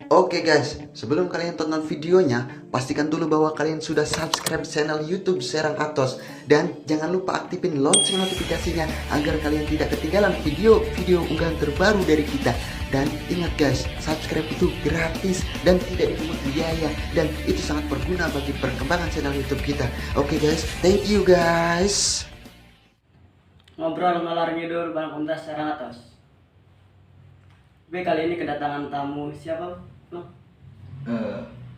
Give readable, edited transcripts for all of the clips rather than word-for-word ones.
Oke guys, sebelum kalian tonton videonya, pastikan dulu bahwa kalian sudah subscribe channel YouTube Serang Atos dan jangan lupa aktifin lonceng notifikasinya agar kalian tidak ketinggalan video-video unggahan terbaru dari kita. Dan ingat guys, subscribe itu gratis dan tidak dipungut biaya dan itu sangat berguna bagi perkembangan channel YouTube kita. Oke guys, thank you guys. Ngobrol ngalor ngidul bareng komunitas Serang Atos. Kali ini kedatangan tamu siapa?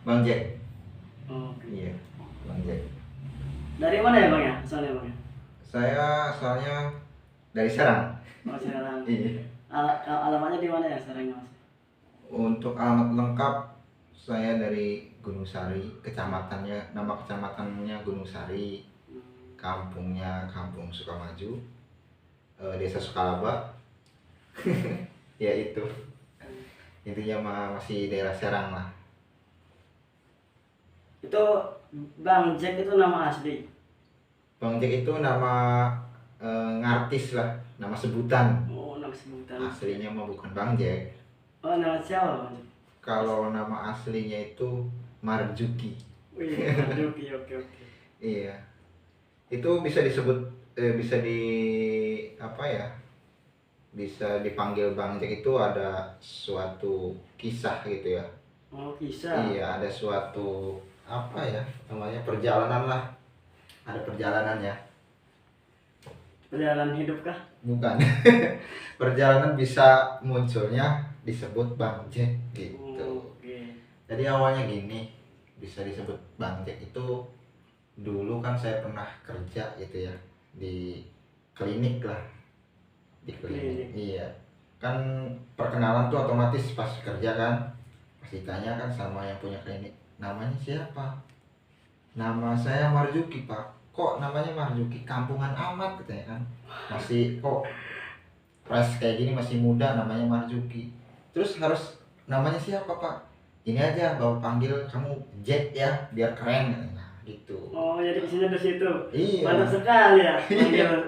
Bang Jack. Oke. Iya, Bang Jack. Dari mana ya bang ya? Asalnya bang ya? Saya asalnya dari Serang. Oh Serang. Iya. Alamatnya di mana ya Serangnya mas? Untuk alamat lengkap saya dari Gunung Sari, nama kecamatannya Gunung Sari, kampungnya Kampung Sukamaju, Desa Sukalaba. Ya itu. Intinya masih daerah Serang lah. Itu Bang Jack itu nama asli. Bang Jack itu nama ngartis lah, nama sebutan. Oh nama sebutan. Aslinya mah bukan Bang Jack. Oh nama siapa bang Jack? Kalau nama aslinya itu Marjuki. Wih, oke. Iya. Itu bisa disebut bisa dipanggil Bang Jack itu ada suatu kisah gitu ya. Oh kisah. Iya, ada suatu namanya perjalanan lah. Ada perjalanannya. Perjalanan hidup kah? Bukan. Perjalanan bisa munculnya disebut Bang Jack gitu. Oke. Jadi awalnya gini, bisa disebut Bang Jack itu dulu kan saya pernah kerja gitu ya di klinik lah. Di klinik. Iya. Kan perkenalan tuh otomatis pas kerja kan pasti tanya kan sama yang punya klinik, namanya siapa? Nama saya Marjuki Pak. Kok namanya Marjuki? Kampungan amat katanya kan. Masih kok fresh kayak gini, masih muda, namanya Marjuki. Terus harus namanya siapa Pak? Ini aja bawa panggil kamu Jack ya, biar keren katanya. Gitu. Oh jadi kesini dari situ. Iya. Mantap sekali ya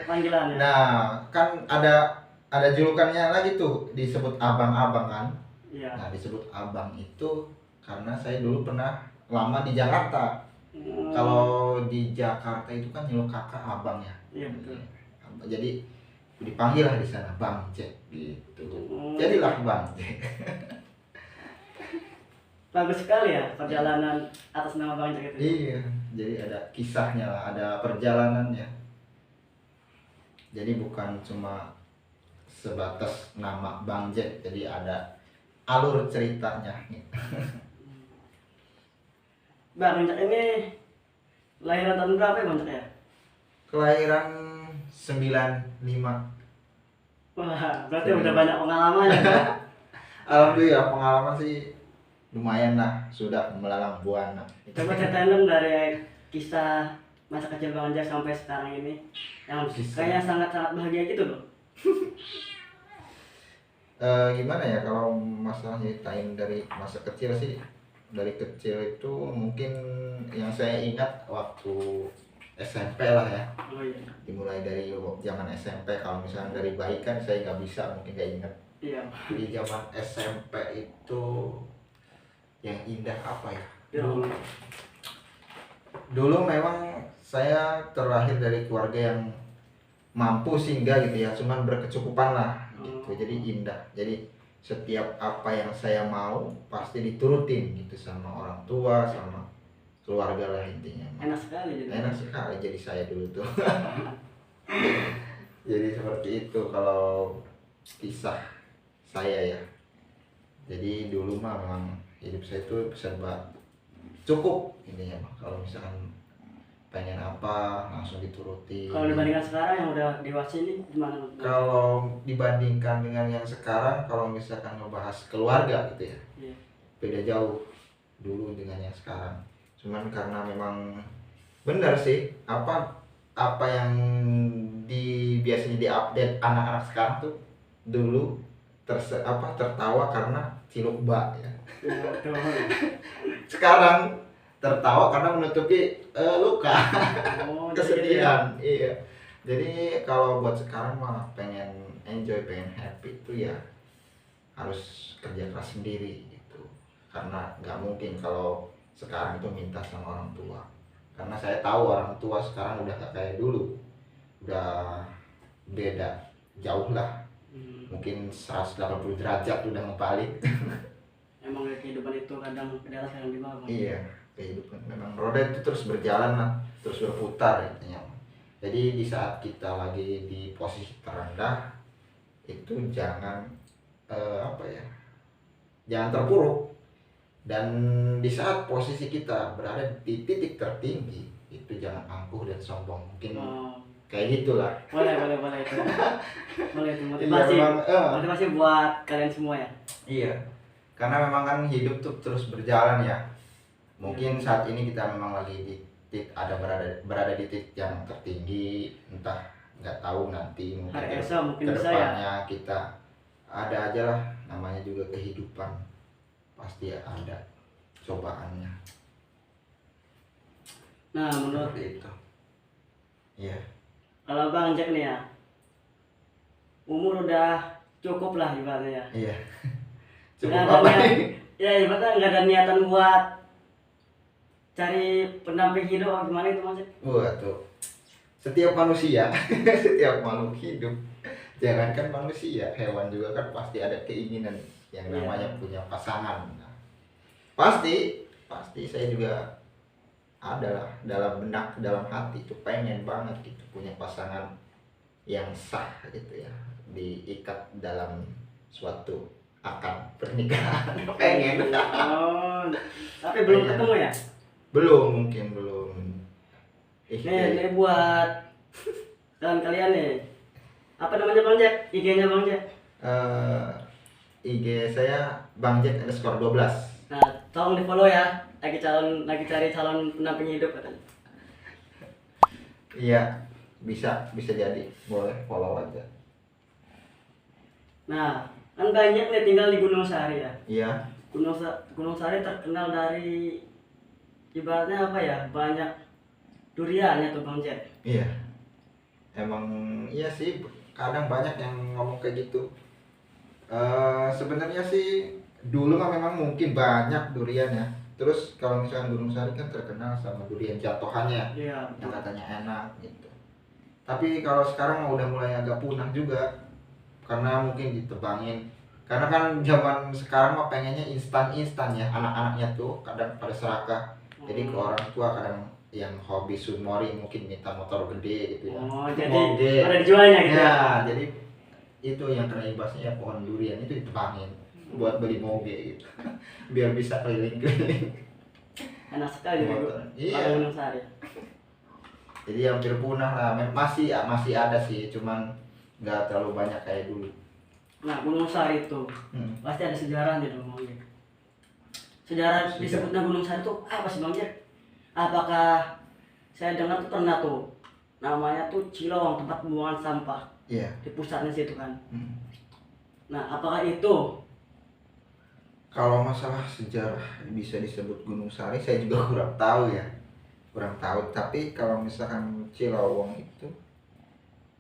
panggilannya. Nah, kan ada julukannya lagi tuh, disebut abang-abang kan. Iya. Nah, disebut abang itu karena saya dulu pernah lama di Jakarta. Kalau di Jakarta itu kan nyeluk kakak abang ya. Iya betul. Jadi dipanggil lah di sana Bang Jack gitu. Jadilah Bang Jack. Bagus sekali ya perjalanan atas nama Bang Jack itu. Iya, jadi ada kisahnya lah, ada perjalanannya. Jadi bukan cuma sebatas nama Bang Jack, jadi ada alur ceritanya. Bang Jack ini lahiran tahun berapa ya Bang Jack ya? Kelahiran 95. Wah, berarti udah banyak pengalaman ya. Alhamdulillah pengalaman sih lumayan lah, sudah melalang buana. Coba ceritain dong dari kisah masa kecil Bang Jack sampai sekarang ini yang kayaknya sangat-sangat bahagia gitu loh. Gimana ya kalau masalah nyeritain dari masa kecil sih, dari kecil itu mungkin yang saya ingat waktu SMP lah ya. Oh iya. Dimulai dari zaman SMP. Kalau misalnya dari bayi kan saya nggak bisa, mungkin nggak ingat. Iya. Di zaman SMP itu yang indah apa ya? Dulu memang saya terlahir dari keluarga yang mampu sehingga gitu ya, cuman berkecukupan lah gitu. Jadi indah. Jadi setiap apa yang saya mau pasti diturutin gitu sama orang tua, sama keluarga lah intinya. Enak sekali jadi. Enak sekali jadi saya dulu tuh. Jadi seperti itu kalau kisah saya ya. Jadi dulu mah memang hidup saya itu serba cukup intinya mah. Kalau misalkan pengen apa langsung dituruti. Kalau dibandingkan sekarang yang udah dewasa ini gimana? Kalau dibandingkan dengan yang sekarang, kalau misalkan ngebahas keluarga gitu ya, Iya. beda jauh dulu dengan yang sekarang. Cuman karena memang benar sih apa yang biasanya diupdate anak-anak sekarang tuh dulu tertawa karena ciluk bak ya. Sekarang tertawa karena menutupi luka. Oh, kesedihan. Iya. Jadi kalau buat sekarang mah pengen enjoy, pengen happy itu ya harus kerja keras sendiri gitu. karena nggak mungkin kalau sekarang itu minta sama orang tua, karena saya tahu orang tua sekarang udah gak kayak dulu, udah beda jauh lah, mungkin 180 derajat udah ngebalik. Emang kehidupan itu kadang ke atas kadang di bawah. Iya, kehidupan memang roda itu terus berjalan lah, terus berputar intinya. Jadi di saat kita lagi di posisi terendah itu jangan jangan terpuruk, dan di saat posisi kita berada di titik tertinggi itu jangan angkuh dan sombong, mungkin kayak gitulah. Boleh itu. Boleh itu motivasi. Iya, memang, Motivasi buat kalian semua ya. iya, karena memang kan hidup tuh terus berjalan ya. Mungkin saat ini kita memang lagi di titik berada di titik yang tertinggi, entah nggak tahu nanti mungkin Hari esok mungkin bisa ya. kedepannya kita ada aja lah, namanya juga kehidupan pasti ada cobaannya. Nah, menurut Seperti itu. Iya. kalau Bang Jack nih ya, umur udah cukup lah ibaratnya ya. Iya. Nggak Cukup ada apa niat- nih? Ya ibaratnya nggak ada niatan buat cari pendamping hidup atau gimana itu Bang Jack? Wah tuh, setiap manusia, setiap makhluk hidup, jangankan manusia, hewan juga kan pasti ada keinginan yang Iya. namanya punya pasangan. Nah, pasti saya juga ada lah dalam benak, dalam hati itu pengen banget gitu punya pasangan yang sah gitu ya, diikat dalam suatu akad pernikahan. Pengen. Oh, tapi belum Pengen. ketemu ya? Mungkin belum. Nih buat kalian nih. Apa namanya Bang Jack? IG-nya Bang Jack? IG saya Bangjek_12. Nah, tolong di follow ya. Lagi cari calon pendamping hidup katanya. Iya, bisa jadi, boleh follow aja. Nah, kan banyak nih tinggal di Gunung Sari ya. Iya. Gunung Sari terkenal dari ibaratnya apa ya? Banyak duriannya tuh Bang Jack. Iya. Emang iya sih, kadang banyak yang ngomong kayak gitu. Sebenarnya sih dulu mah memang mungkin banyak durian ya. Terus kalau misalkan Gunung Sari kan terkenal sama durian jatuhannya Iya. yang katanya enak gitu. Tapi kalau sekarang udah mulai agak punah juga karena mungkin ditebangin. Karena kan zaman sekarang mah pengennya instan ya, anak-anaknya tuh kadang pada serakah. Jadi ke orang tua kadang yang hobi sunmori mungkin minta motor gede gitu ya. Oh, jadi Moge. ada dijualnya gitu. Ya, jadi itu yang kena imbasnya ya, pohon durian itu ditebangin buat beli moge gitu. Biar bisa keliling-keliling. Enak sekali di Motor. Iya. Gunung Sari. Jadi hampir punah lah. Masih ada sih, cuman nggak terlalu banyak kayak dulu. Nah, Gunung Sari itu pasti ada sejarahnya dong Bang Jack. Sejarah disebutnya Gunung Sari itu apa sih Bang Jack? Apakah saya dengar tuh pernah tuh namanya tuh Cilowong, tempat pembuangan sampah Iya. di pusatnya situ kan. Hmm. Nah, apakah itu? Kalau masalah sejarah bisa disebut Gunung Sari, saya juga kurang tahu ya. Tapi kalau misalkan Cilowong itu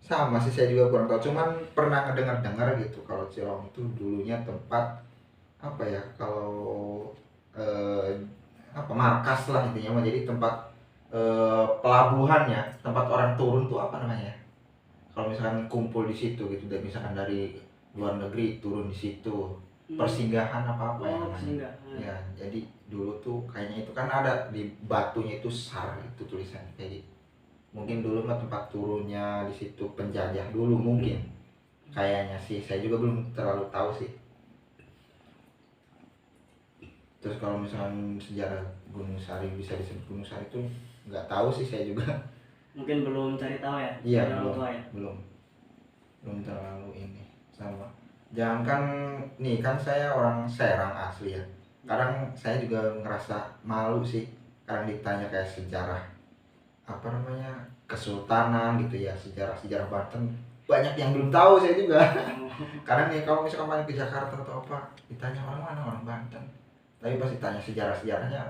sama sih, saya juga kurang tahu. Cuman pernah ngedengar gitu kalau Cilowong itu dulunya tempat apa ya? Kalau markas lah intinya mah, jadi tempat pelabuhan ya, tempat orang turun tuh apa namanya? Kalau misalkan kumpul di situ gitu, dan misalkan dari luar negeri turun di situ. Persinggahan apa ya namanya. Persinggahan. Ya, jadi dulu tuh kayaknya itu kan ada di batunya itu SAR itu tulisan kayak gitu. Mungkin dulu mah tempat turunnya di situ penjajah dulu mungkin. Kayaknya sih, saya juga belum terlalu tahu sih. Terus kalau misalkan sejarah Gunung Sari bisa disebut Gunung Sari itu nggak tahu sih saya juga. Mungkin belum cari tahu ya. Iya, dari orang tua ya. belum terlalu ini sama. Jangankan nih, kan saya orang Serang asli ya. Kadang saya juga ngerasa malu sih kadang ditanya kayak sejarah apa namanya kesultanan gitu ya, sejarah Banten banyak yang belum tahu saya juga. Karena nih kalau misalkan main ke Jakarta atau apa ditanya orang mana, orang Banten, tapi pas ditanya sejarahnya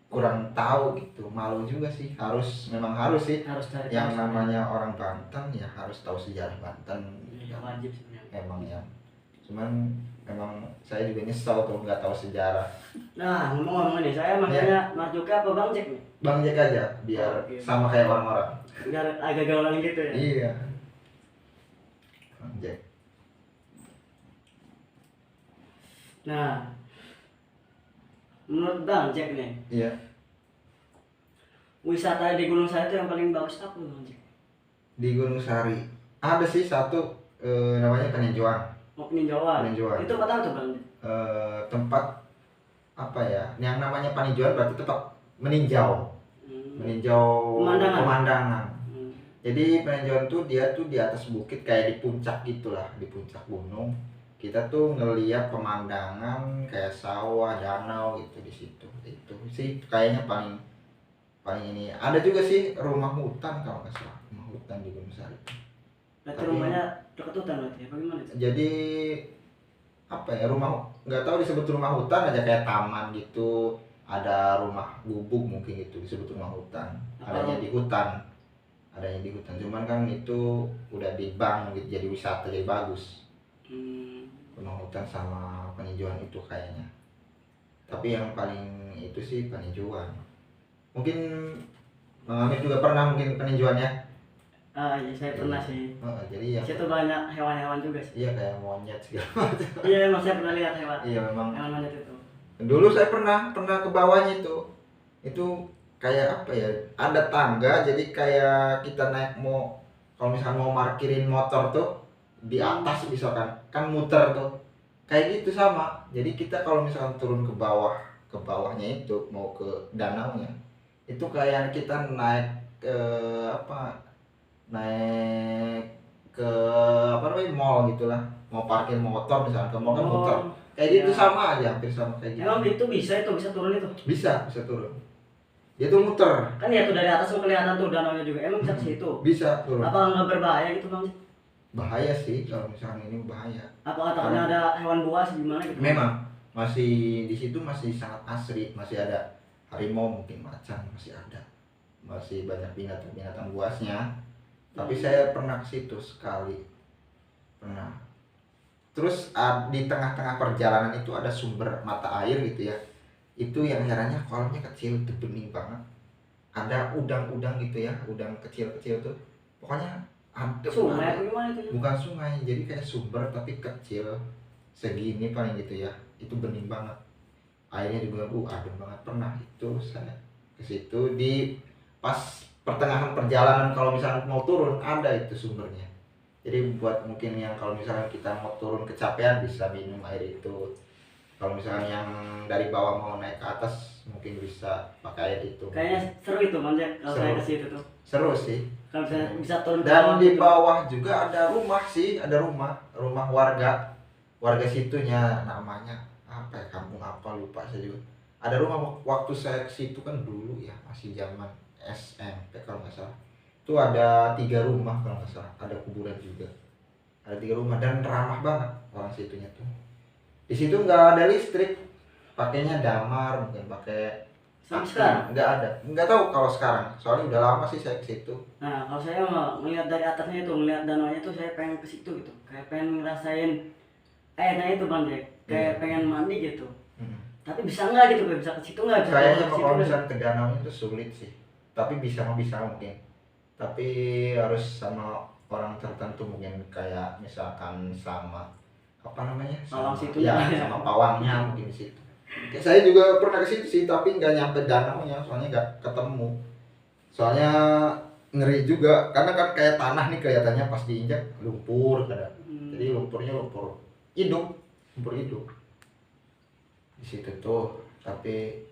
kurang tahu gitu, malu juga sih. Memang harus sih Harus cari yang tahu. namanya orang Banten ya harus tahu sejarah Banten. Iya, wajib sebenarnya. Emang ya, cuman memang saya juga nyesel tuh nggak tahu sejarah. Nah, ngomong-ngomong nih, saya makanya Marjuka apa Bang Jack nih? Bang Jack aja biar Oke. sama kayak orang-orang. Biar agak gaulan gitu ya. Iya. Bang Jack. Nah, menurut Bang Jack nih, Iya. wisata di Gunung Sari itu yang paling bagus apa Bang Jack? Di Gunung Sari ada sih satu namanya Peninjauan. Mau peninjauan. Peninjauan. Itu apa tahu tuh Bang Jack? Tempat apa ya? Yang namanya peninjauan berarti tempat meninjau. Meninjau Pemandangan. pemandangan. Hmm. Jadi peninjauan tuh dia tuh di atas bukit kayak di puncak gitulah, di puncak gunung. Kita tuh ngeliat pemandangan kayak sawah, danau gitu di situ. Itu sih kayaknya paling paling ini. Ada juga sih rumah hutan kalau nggak salah, rumah hutan di Gunung Sari. Berarti Tapi- rumahnya dekat hutan berarti ya? Bagaimana itu? Jadi apa ya, rumah nggak tahu disebut rumah hutan aja, kayak taman gitu. Ada rumah gubuk mungkin itu disebut rumah hutan. Adanya di hutan. Adanya di hutan. Cuman kan itu udah dibangun gitu, jadi wisata, jadi bagus. Hmm. Rumah hutan sama peninjauan itu kayaknya. Tapi yang paling itu sih peninjauan. Mungkin Bang Amir juga pernah mungkin peninjauannya. Ah iya saya pernah sih. Jadi ya Di situ banyak hewan-hewan juga sih. iya kayak monyet segala macam. Iya emang saya pernah lihat hewan. Iya memang. Hewan monyet itu. Dulu saya pernah ke bawahnya itu. Itu kayak apa ya? Ada tangga, jadi kayak kita naik mau, kalau misalnya mau parkirin motor tuh di atas misalkan kan muter tuh. Kayak gitu sama. Jadi kita kalau misalkan turun ke bawahnya itu mau ke danaunya. Itu kayak kita naik ke apa? Naik ke apa namanya? Mall gitulah. Mau parkir motor misalkan ke mall kan muter. Kayak gitu Ya. sama aja, hampir sama kayak gitu. Emang itu bisa turun itu. Bisa turun. Dia tuh muter. Kan ya tuh dari atas tuh kelihatan tuh danaunya juga. Emang bisa ke situ. Bisa turun. Apa nggak berbahaya gitu Bang? Bahaya sih kalau misalnya ini bahaya. Apa takutnya ada hewan buas gimana gitu? Memang masih di situ masih sangat asri, masih ada harimau mungkin, macan masih ada. Masih banyak binatang-binatang buasnya. Tapi saya pernah ke situ sekali. Pernah. Terus di tengah-tengah perjalanan itu ada sumber mata air gitu ya. Itu yang herannya kolamnya kecil tuh, bening banget. Ada udang-udang gitu ya, udang kecil-kecil tuh. Pokoknya ada Sungai apa gimana itu? bukan sungai, jadi kayak sumber tapi kecil segini paling gitu ya. Itu bening banget. Airnya juga adem banget. Pernah itu saya ke situ di pas pertengahan perjalanan, kalau misalnya mau turun ada itu sumbernya. Jadi buat mungkin yang kalau misalnya kita mau turun kecapean bisa minum air itu. Kalau misalnya yang dari bawah mau naik ke atas mungkin bisa pakai air itu. Kayaknya seru itu Bang Jack kalau saya Seru. ke situ tuh. Seru sih. Kalau bisa turun ke Dan bawah di gitu. bawah juga ada rumah sih, ada rumah warga situnya, namanya apa ya, kampung apa lupa saya juga. Ada rumah waktu saya ke situ kan dulu ya, masih zaman SMP kalau nggak salah. Itu ada 3 rumah kalau nggak salah, ada kuburan juga. Ada 3 rumah dan ramah banget orang situnya tuh. Di situ nggak ada listrik, pakainya damar, mungkin pakai Sampai sekarang. nggak ada. Nggak tahu kalau sekarang, soalnya udah lama sih saya ke situ. Nah kalau saya mau ngeliat dari atasnya itu, ngeliat danaunya tuh saya pengen ke situ gitu. Kayak pengen ngerasain airnya itu Bang Jack. Kayak pengen mandi gitu. Tapi bisa nggak gitu, bisa ke situ nggak? Bisa Kayaknya ke situ kalau nggak? misalnya ke danau itu sulit sih, tapi bisa mungkin, tapi harus sama orang tertentu mungkin, kayak misalkan sama apa namanya, Pawang sama, situ ya ya. sama pawangnya mungkin di situ. Kayak saya juga pernah ke situ sih, tapi nggak nyampe danaunya, soalnya nggak ketemu, soalnya ngeri juga karena kan kayak tanah nih kelihatannya, pas diinjak lumpur kadang. Jadi lumpurnya lumpur hidup di situ tuh. Tapi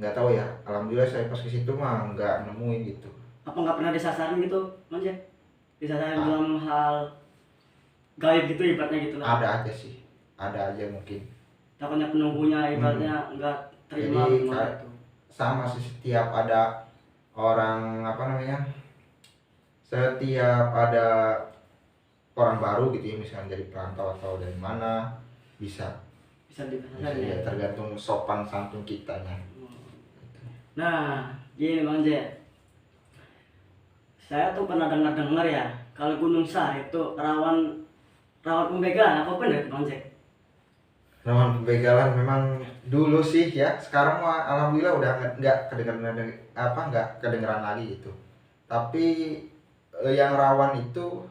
nggak tahu ya, alhamdulillah saya pas ke situ mah nggak nemuin gitu. Apa nggak pernah disasarin gitu Bang Jack? Disasarin dalam hal gaib gitu ibaratnya gitu lah. Ada aja sih, ada aja mungkin. Takutnya penunggunya ibaratnya nggak terima Jadi, gimana kayak- itu. Sama sih, setiap ada orang apa namanya, setiap ada orang baru gitu ya, misalnya dari perantau atau dari mana, bisa Bisa ya, disasarin ya. tergantung sopan santun kitanya. Nah, gini Bang Jack. Saya tuh pernah dengar ya, kalau Gunung Sari itu rawan pembegalan, apa benar Bang Jack? Rawan pembegalan memang dulu sih ya. Sekarang mah alhamdulillah udah nggak kedengeran nggak kedengeran lagi gitu. Tapi yang rawan itu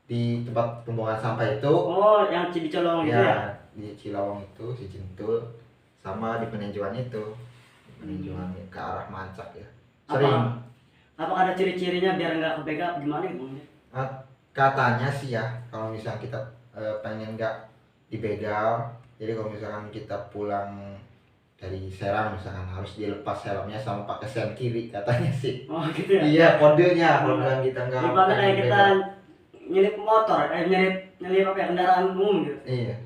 di tempat pembuangan sampah itu. Oh, yang Cibicolong gitu ya? Di Cilawang itu, si Cintul, sama di Penenjuan itu. Di Penenjuan ke arah Mancak ya. Sering. Apakah ada ciri-cirinya biar nggak kebegal gimana gitu? Katanya sih ya, kalau misalnya kita pengen nggak dibegal, jadi kalau misalkan kita pulang dari Serang misalkan harus dilepas helmnya sama pakai sen kiri katanya sih. Oh gitu ya? Iya, kodenya kalau misalkan kita nggak Ibaratnya kayak pengen kita begal. nyelip motor, nyelip apa ya, kendaraan umum gitu. Iya.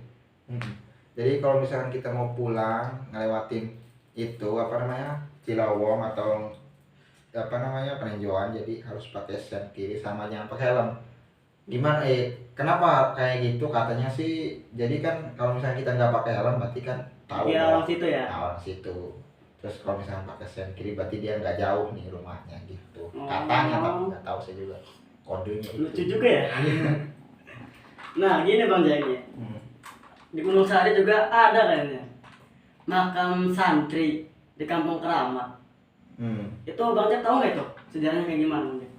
Jadi kalau misalkan kita mau pulang ngelewatin itu apa namanya Cilawong atau apa namanya Penenjuan, jadi harus pakai sen kiri sama jangan pakai helm. Gimana kenapa kayak gitu katanya sih, jadi kan kalau misalnya kita nggak pakai helm berarti kan tahu Iya, dong. orang situ ya. Nah, orang situ. Terus kalau misalnya pakai sen kiri berarti dia nggak jauh nih rumahnya gitu. Oh. Katanya, tapi nggak tahu saya juga kodenya itu. Lucu juga ya. Nah gini Bang Jaya, di Gunung Sari juga ada kayaknya makam santri di Kampung Keramat. Itu Bang Jaya tahu nggak itu sejarahnya kayak gimana Bang Jaya?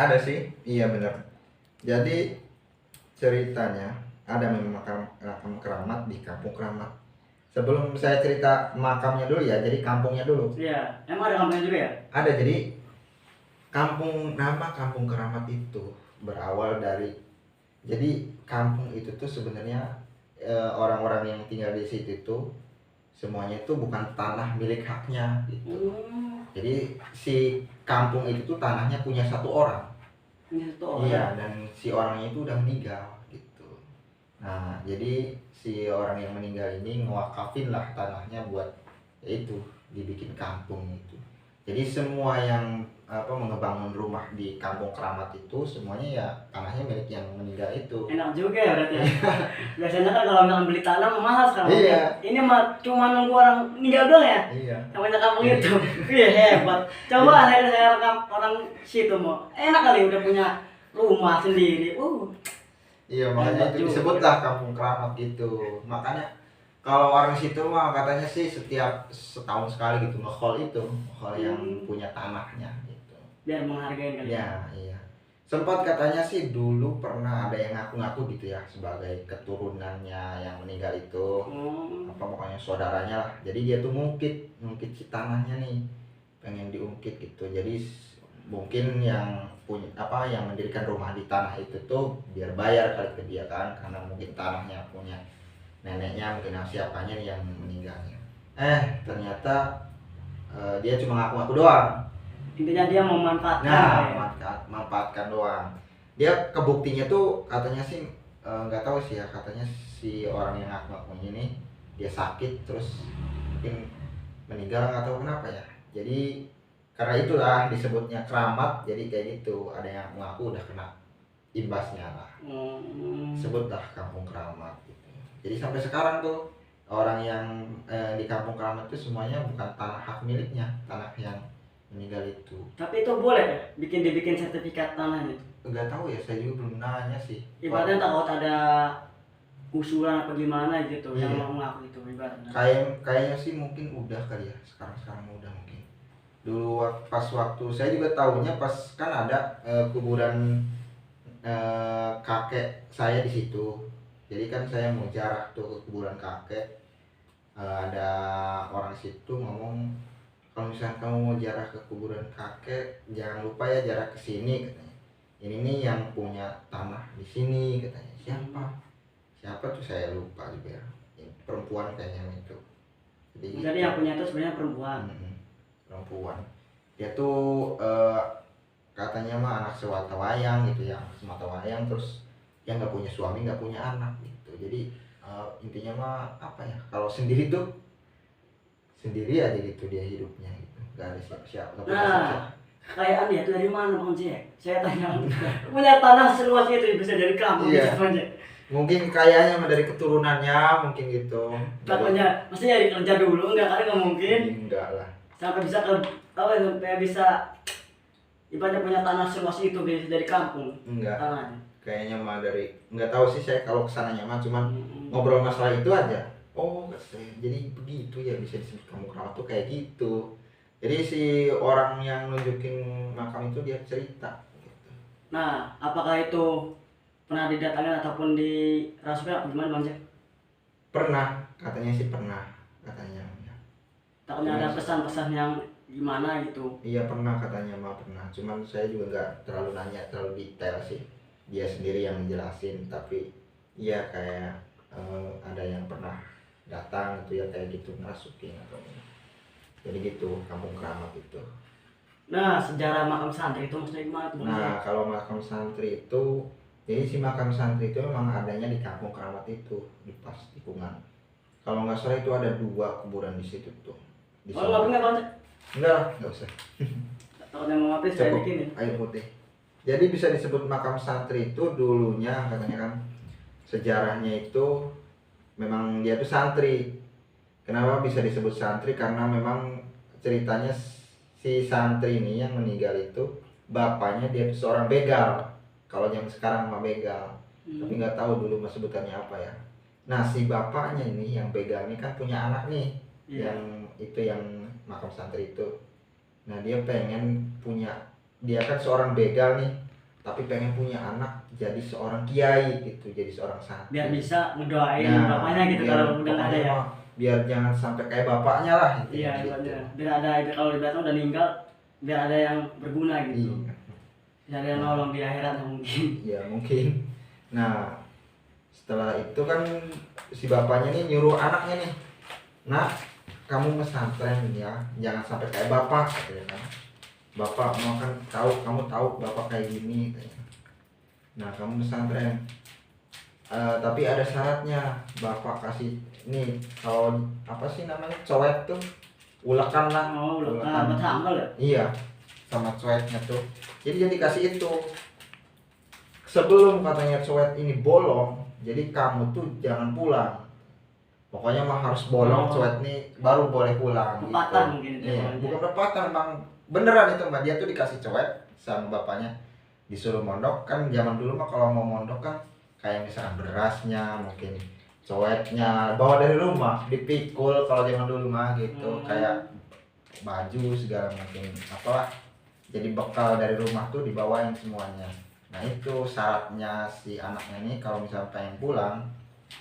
Ada sih, iya benar. Jadi ceritanya ada memang makam keramat di Kampung Keramat. Sebelum saya cerita makamnya dulu ya, jadi kampungnya dulu. Iya, emang ada kampungnya juga ya? Ada, jadi nama Kampung Keramat itu berawal dari, jadi kampung itu tuh sebenarnya orang-orang yang tinggal di situ tuh semuanya itu bukan tanah milik haknya gitu. Jadi si kampung itu tuh tanahnya punya satu orang. Ini satu orang. Iya, dan si orangnya itu udah meninggal gitu. Nah, jadi si orang yang meninggal ini ngewakafin lah tanahnya buat yaitu dibikin kampung itu. Jadi semua yang mengebangun rumah di Kampung Keramat itu semuanya ya tanahnya milik yang meninggal itu. Enak juga ya berarti ya. Biasanya kan kalau misalkan beli tanah mahal sekarang. Iya. Ini mah cuma nunggu orang meninggal doang ya. Iya. Namanya kampung itu. Iya hebat. Coba saya rekam orang situ mau. Enak kali udah punya rumah sendiri. Iya, makanya Hebat itu juga. disebutlah Kampung Keramat gitu. Makanya kalau orang situ mah katanya sih setiap setahun sekali gitu nge-haul yang punya tanahnya gitu. Biar menghargai kali. Ya, iya. Sempat katanya sih dulu pernah ada yang ngaku-ngaku gitu ya sebagai keturunannya yang meninggal itu. Apa pokoknya saudaranya lah. Jadi dia tuh ngungkit si tanahnya nih. Pengen diungkit gitu. Jadi mungkin yang punya yang mendirikan rumah di tanah itu tuh biar bayar kali ke dia kan, karena mungkin tanahnya punya neneknya, mungkin siapanya nih yang meninggalnya. Ternyata dia cuma ngaku-ngaku doang. Intinya dia memanfaatkan. Nah, manfaatkan doang. Dia kebuktinya tuh katanya sih nggak tahu sih ya, katanya si orang yang ngaku-ngaku ini dia sakit terus mungkin meninggal, nggak tahu kenapa ya. Jadi karena itulah disebutnya keramat, jadi kayak gitu, ada yang mengaku udah kena imbasnya lah. Sebutlah Kampung Keramat gitu. Jadi sampai sekarang tuh orang yang di Kampung Keramat itu semuanya bukan tanah hak miliknya, tanah yang meninggal itu. Tapi itu boleh ya dibikin sertifikat tanahnya? Enggak tahu ya, saya juga belum nanya sih. Ibaratnya takut ada usulan apa gimana gitu yang Iya. mau ngaku itu ibaratnya. Kayaknya sih mungkin udah kali ya, sekarang udah mungkin. Dulu pas waktu saya juga tahunya pas kan ada kuburan kakek saya di situ. Jadi kan saya mau ziarah tuh ke kuburan kakek. Ada orang situ ngomong, kalau misalnya kamu mau ziarah ke kuburan kakek, jangan lupa ya ziarah ke sini katanya. Ini nih yang punya tanah di sini katanya. Siapa tuh saya lupa juga ya. Perempuan kayaknya itu. Jadi yang punya itu sebenarnya perempuan. Perempuan. Dia tuh katanya mah anak sewata wayang gitu ya, semata wayang, terus dia nggak punya suami, nggak punya anak gitu. Jadi intinya mah apa ya, kalau sendiri tuh sendiri aja gitu dia hidupnya gitu, nggak ada siapa-siapa. Nah, kayak aneh itu dari mana Bang Jack? Saya tanya, punya tanah seluas itu bisa dari kampung Iya. gitu Bang Jack. Mungkin kayaknya mah dari keturunannya mungkin gitu. Takutnya, maksudnya nyari kerja dulu enggak, karena nggak mungkin Enggak lah. sampai bisa sampai bisa ibaratnya punya tanah seluas itu bisa dari kampung Enggak. tanahnya. kayaknya mah dari nggak tahu sih saya kalau kesananya mah cuman ngobrol masalah itu aja. Oh jadi begitu ya, bisa disebut kampung keramat tuh kayak gitu. Jadi si orang yang nunjukin makam itu dia cerita gitu. Nah, apakah itu pernah didatangin ataupun dirasukin apa gimana Bang Jack? Pernah, katanya sih pernah katanya. Takutnya ada pesan-pesan yang gimana gitu. Iya pernah katanya mah pernah, cuman saya juga nggak terlalu nanya terlalu detail sih, dia sendiri yang jelasin. Tapi iya kayak ada yang pernah datang itu ya kayak gitu ngerasukin atau jadi gitu kampung keramat itu. Nah, sejarah makam santri itu maksudnya gimana tuh Bang Jack? Nah kalau makam santri itu, jadi si makam santri itu memang adanya di kampung keramat itu di pas tikungan. Kalau nggak salah itu ada 2 kuburan di situ tuh. Di Oh, nggak pernah Bang Jack? Enggak usah. Takutnya mau habis saya Cukup bikin ya. air putih. Jadi bisa disebut makam santri itu dulunya katanya kan sejarahnya itu memang dia tuh santri. Kenapa bisa disebut santri? Karena memang ceritanya si santri ini yang meninggal itu bapaknya dia tuh seorang begal. Kalau yang sekarang mah begal. Tapi nggak tahu dulu mah sebutannya apa ya. Nah si bapaknya ini yang begal ini kan punya anak nih. Iya. Yang itu yang makam santri itu. Nah dia pengen punya, dia kan seorang begal nih, tapi pengen punya anak jadi seorang kiai gitu, jadi seorang santri. Biar bisa ngedoain Nah, bapaknya gitu biar- kalau udah nggak ada ya. pokoknya biar jangan sampai kayak bapaknya lah gitu. Iya, gitu. ibaratnya. Biar ada kalau di belakang udah meninggal, biar ada yang berguna gitu. Iya. Biar ada yang nolong di akhirat mungkin. Ya mungkin. Nah setelah itu kan si bapaknya nih nyuruh anaknya nih, nah kamu pesantren ya, jangan sampai kayak bapak katanya kan. Bapak mau kan kamu tahu bapak kayak gini katanya. Nah kamu pesantren, tapi ada syaratnya. Bapak kasih nih kalau apa sih namanya cowet tuh, ulekan lah. Oh, udah buat sambal ya? Iya, sama cueknya tuh. Jadi yang dikasih itu sebelum katanya cuek ini bolong, jadi kamu tuh jangan pulang. Pokoknya mah harus bolong cuek nih baru boleh pulang. Pepatah gitu. mungkin itu Iya, namanya. bukan pepatah bang, beneran itu mbak. Dia tuh dikasih cuek sama bapaknya, disuruh mondok. Kan zaman dulu mah kalau mau mondok kan kayak misalnya berasnya, mungkin cueknya bawa dari rumah, dipikul kalau zaman dulu mah gitu. Kayak baju segala macam apalah, jadi bekal dari rumah tuh dibawain semuanya. Nah itu syaratnya si anaknya nih kalau misalnya pengen pulang,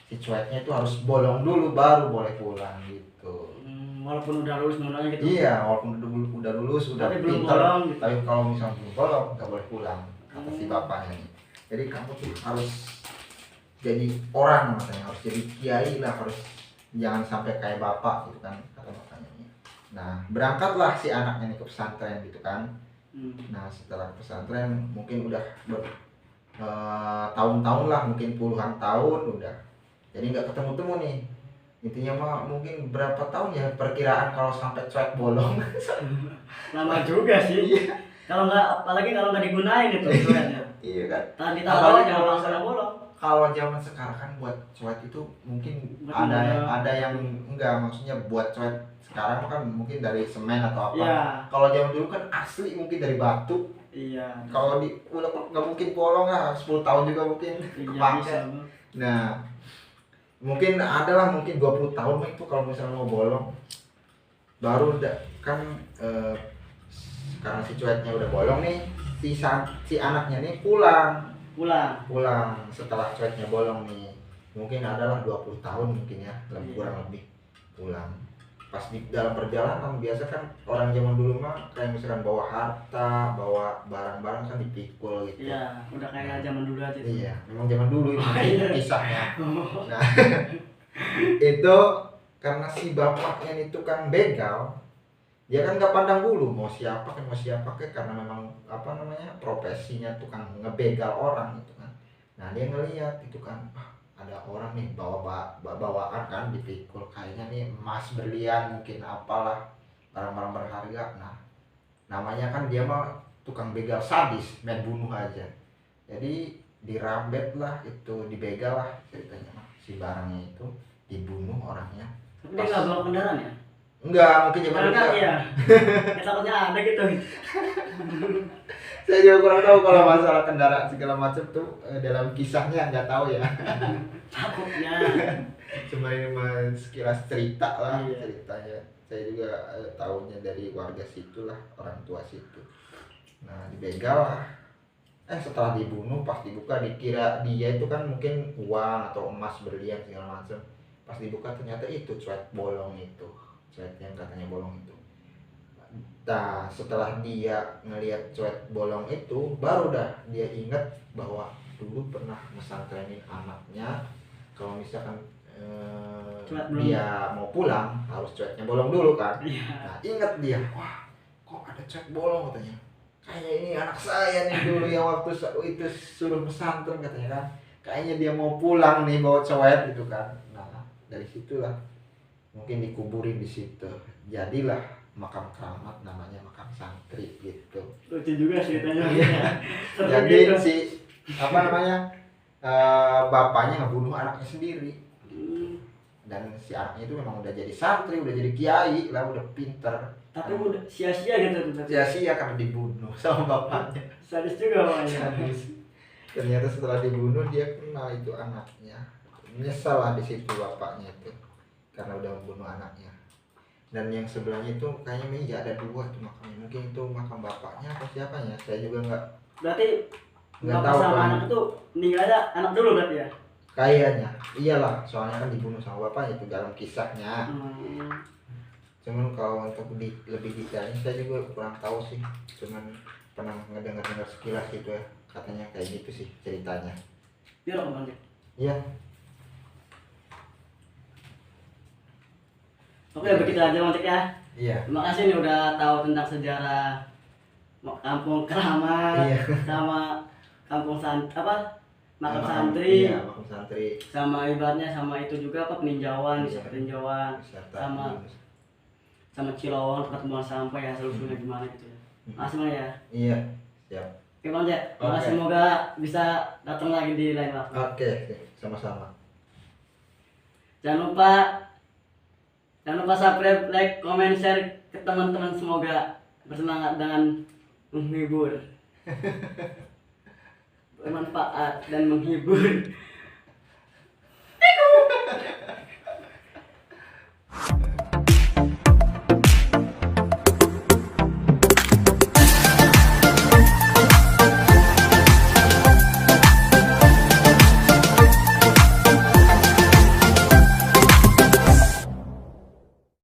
si cueknya itu harus bolong dulu baru boleh pulang gitu. Walaupun udah lulus mondoknya gitu. Iya, walaupun udah lulus, udah Tapi belum pinter, bolong gitu. tapi kalau misalnya belum bolong nggak boleh pulang kata si bapaknya nih. Jadi kamu tuh harus jadi orang katanya, harus jadi kiai lah, harus jangan sampai kayak bapak gitu kan kata bapaknya nih. Nah berangkatlah si anaknya nih ke pesantren gitu kan. Nah setelah ke pesantren mungkin udah tahun-tahun lah, mungkin puluhan tahun udah, jadi nggak ketemu-temu nih. Intinya mah mungkin berapa tahun ya perkiraan kalau sampai cuek bolong. Lama juga sih. Kalau nggak, apalagi kalau nggak digunain itu cueknya. Iya kan. Tangan ditaruh jangan langsung bolong. Kalau zaman sekarang kan buat cuek itu mungkin Buat ada yang enggak, maksudnya buat cuek sekarang kan mungkin dari semen atau apa. Iya. Kalau zaman dulu kan asli mungkin dari batu. Iya. Kalau di udah nggak mungkin bolong lah, 10 tahun juga mungkin Iya kepake. bisa. Nah mungkin adalah mungkin 20 tahun mah itu kalau misalnya mau bolong baru udah kan. Karena si cueknya udah bolong nih, si anaknya nih pulang setelah cueknya bolong nih, mungkin adalah 20 tahun mungkin ya, lebih kurang lebih pulang. Pas di dalam perjalanan biasa kan orang zaman dulu mah kayak misalkan bawa harta, bawa barang-barang kan dipikul gitu. Iya, udah kayak zaman dulu aja. Iya, memang zaman dulu itu kisahnya. Oh. Nah itu karena si bapaknya ini tukang begal, dia kan nggak pandang bulu mau siapa ke, karena memang apa namanya profesinya tukang ngebegal orang gitu kan. Nah dia ngelihat itu kan, ada orang nih bawaan kan dipikul, kayaknya nih emas berlian mungkin apalah barang-barang berharga. Nah namanya kan dia mah tukang begal sadis, main bunuh aja. Jadi dirambet lah itu, dibegal lah ceritanya mah, si barangnya itu dibunuh orangnya. Tapi dia nggak bawa kendaraan ya? Enggak, mungkin zaman Karena dulu. iya. Ya, takutnya ada gitu. Saya juga kurang tahu kalau masalah kendaraan segala macam tuh dalam kisahnya nggak tahu ya. Takutnya. Cuma ini mah sekilas cerita lah, Iya. ceritanya. Saya juga tahunya dari warga situ lah, orang tua situ. Nah dibegal lah. Setelah dibunuh pas dibuka dikira dia itu kan mungkin uang atau emas berlian segala macam. Pas dibuka ternyata itu cuek bolong itu, cuek yang katanya bolong itu. Nah setelah dia ngelihat cuek bolong itu baru dah dia ingat bahwa dulu pernah mesantrenin anaknya kalau misalkan Cuek bolong. dia mau pulang harus cueknya bolong dulu kan. Iya. Nah ingat dia, wah kok ada cuek bolong katanya, kayaknya ini anak saya nih dulu yang waktu itu suruh pesantren katanya kan, kayaknya dia mau pulang nih bawa cuek gitu kan. Nah dari situlah mungkin dikuburin di situ, jadilah makam keramat namanya makam santri gitu. Lucu juga ceritanya. Iya. Seru Jadi gitu. si apa namanya bapaknya ngebunuh anaknya sendiri. Dan si anaknya itu memang udah jadi santri, udah jadi kiai lah, udah pinter. Tapi udah sia-sia gitu tuh. Sia-sia karena dibunuh sama bapaknya. Sadis juga bapaknya. Ternyata setelah dibunuh dia kenal itu anaknya. Menyesal lah di situ bapaknya itu karena udah membunuh anaknya. Dan yang sebelahnya itu kayaknya meja ada 2 tuh makamnya. Mungkin itu makam bapaknya atau siapanya, saya juga nggak Berarti Nggak bapak tahu sama kan. anak itu meninggalnya anak dulu berarti ya? kayaknya. Iyalah, soalnya kan dibunuh sama bapaknya itu dalam kisahnya. Cuman kalau untuk lebih detailnya saya juga kurang tahu sih, cuman pernah ngedengar sekilas gitu ya, katanya kayak gitu sih ceritanya. Biar aku Bang Jack. Iya. Oke, begitu aja Bang Jack ya. Iya. Terima kasih nih udah tahu tentang sejarah kampung Keramat Iya. sama kampung makam santri, Iya, makam santri. sama ibaratnya sama itu juga apa peninjauan, Iya. peninjauan Wisata. sama Cilowong tempat buang sampah ya, solusinya gimana gitu ya. Makasih Bang ya. Iya, siap. Oke Bang Jack, Oke. semoga bisa datang lagi di lain waktu. Oke, sama-sama. Jangan lupa subscribe, like, comment, share ke teman-teman, semoga bersemangat dengan menghibur, bermanfaat dan menghibur.